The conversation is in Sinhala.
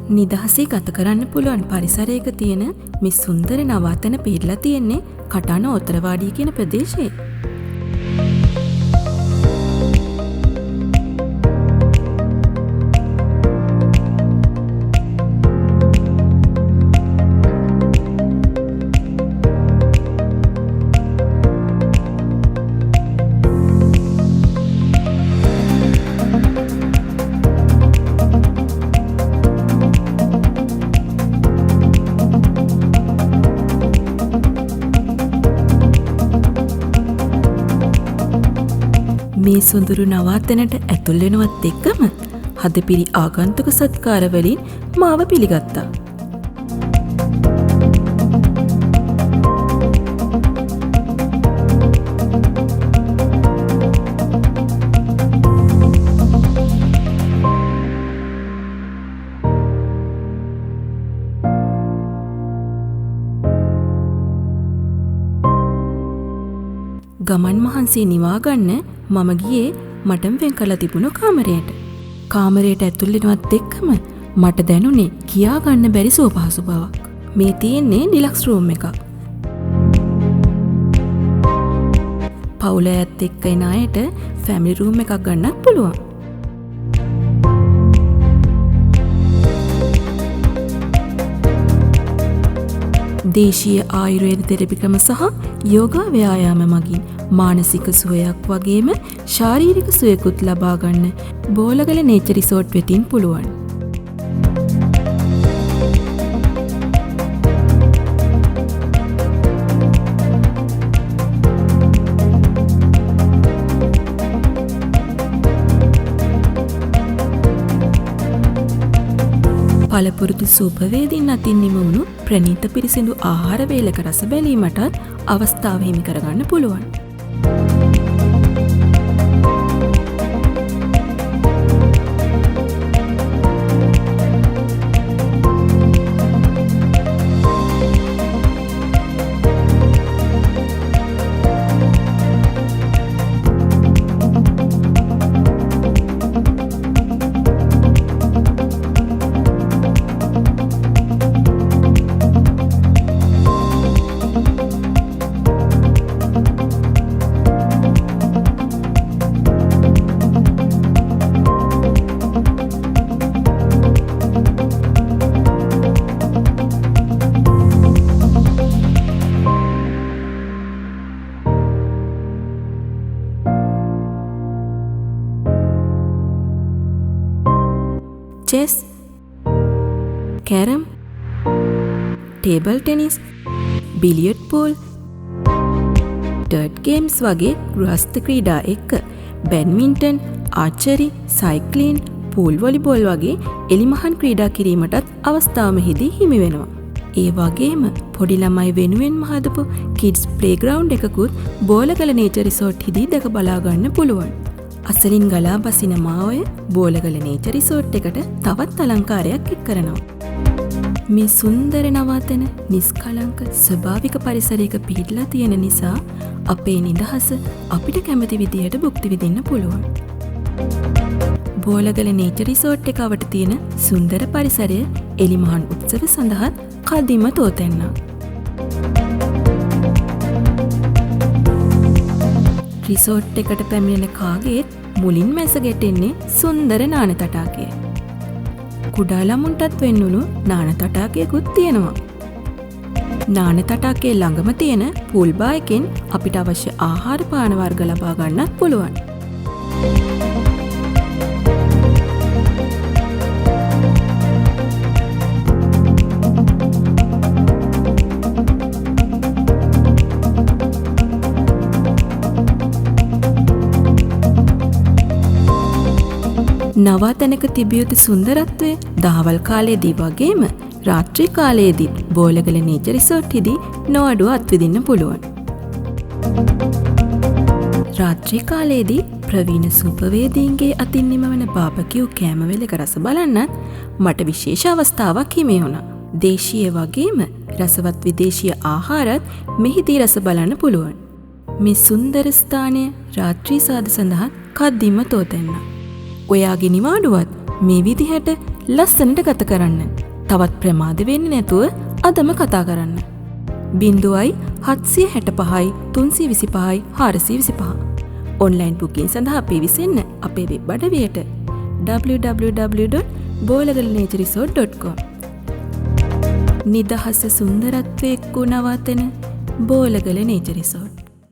නිදහසේ ගත කරන්න පුළුවන් පරිසරයක තියෙන මේ සුන්දර නවාතැන පිහිටලා තියෙන්නේ කටාන ඔතරවාඩිය කියන ප්‍රදේශයේ. මේ සොඳුරු නවාතැනට ඇතුල් වෙනවත් එක්කම හදපිරි ආගන්තුක සත්කාර වලින් මාව පිළිගත්තා. ගමන් මහන්සිය නිවා ගන්න මම ගියේ මටම වෙන් කරලා තිබුණු කාමරයට. කාමරයට ඇතුල් වෙනවත් එක්කම මට දැනුනේ කියා ගන්න බැරි සුවපහසු බවක්. මේ තියෙන්නේ ඩිලක්ස් රූම් එකක්. පවුල ඇත් එක්ක එන අයට ෆැමිලි රූම් එකක් ගන්නත් පුළුවන්. දේශීය ආයුර්වේද තෙරපි ක්‍රම සහ යෝගා ව්‍යායාම මගින් මානසික සුවයක් වගේම ශාරීරික සුවයකුත් ලබා ගන්න බෝලගල නේචර් රිසෝට් වෙතින් පුළුවන්. පළපුරුදු සූපවේදීන් අතින් නිම වුණු ප්‍රණීත පිරිසිදු ආහාර වේලක රස බැලීමටත් අවස්ථාව හිමි කරගන්න පුළුවන්. chess, carom, table tennis, billiard pool, dirt games වගේ ගෘහස්ත ක්‍රීඩා එක්ක බැඩ්මින්ටන්, ආචරි, සයික්ලින්, පූල් වොලිබෝල් වගේ එලිමහන් ක්‍රීඩා කිරීමටත් අවස්ථාව මෙහිදී හිමි වෙනවා. ඒ වගේම පොඩි ළමයි වෙනුවෙන්ම හදපු කිඩ්ස් ප්ලේග්‍රවුන්ඩ් එකකුත් බෝලගල නේචර් රිසෝට් හිදී දැක බලා ගන්න පුළුවන්. අසලින් ගලා බසින මාඔය බෝලගල නේචර් රිසෝට් එකට තවත් අලංකාරයක් එක් කරනවා. මේ සුන්දර නවාතැන නිස්කලංක ස්වභාවික පරිසරයක පිහිටලා තියෙන නිසා අපේ නිදහස අපිට කැමති විදිහට භුක්ති විඳින්න පුළුවන්. බෝලගල නේචර් රිසෝට් එක අවට තියෙන සුන්දර පරිසරය එලිමහන් උත්සව සඳහා කදිම තෝතැන්නා. රිසෝට් එකට පැමිණෙන කාගේත් මුලින් මැස ගැටෙන්නේ සුන්දර නාන තටාකය. කුඩා ළමුන්ටත් වෙන්නුණු නාන තටාකයකුත් තියෙනවා. නාන තටාකයේ ළඟම තියෙන පූල් බා එකෙන් අපිට අවශ්‍ය ආහාර පාන වර්ග ලබා ගන්නත් පුළුවන්. නවාතැනක තිබිය යුතු සුන්දරත්වය දහවල් කාලයේදී වගේම රාත්‍රී කාලයේදීත් බෝලගල නේචර් රිසෝට් හිදී නොඅඩුව අත්විඳින්න පුළුවන්. රාත්‍රී කාලයේදී ප්‍රවීණ සූපවේදීන්ගේ අතින් නිමවන බාබකියු කෑමවේලක රස බලන්නත් මට විශේෂ අවස්ථාවක් හිමි වුණා. දේශීය වගේම රසවත් විදේශීය ආහාරත් මෙහිදී රස බලන්න පුළුවන්. මේ සුන්දර ස්ථානය රාත්‍රී සාද සඳහා කදිම තෝතැන්නා. ඔයාගේ නිවාඩුවත් මේ විදිහට ලස්සනට ගත කරන්න. තවත් ප්‍රමාද වෙන්නේ නැතුව අදම කතා කරන්න. 0.765 325 425. ඔන්ලයින් බුකින් සඳහා පිවිසෙන්න අපේ වෙබ් අඩවියට www.bolagala.natureresort.com. නිදහස සුන්දරත්වයේ කුණවතන බෝලගල නේචර් රිසෝට්.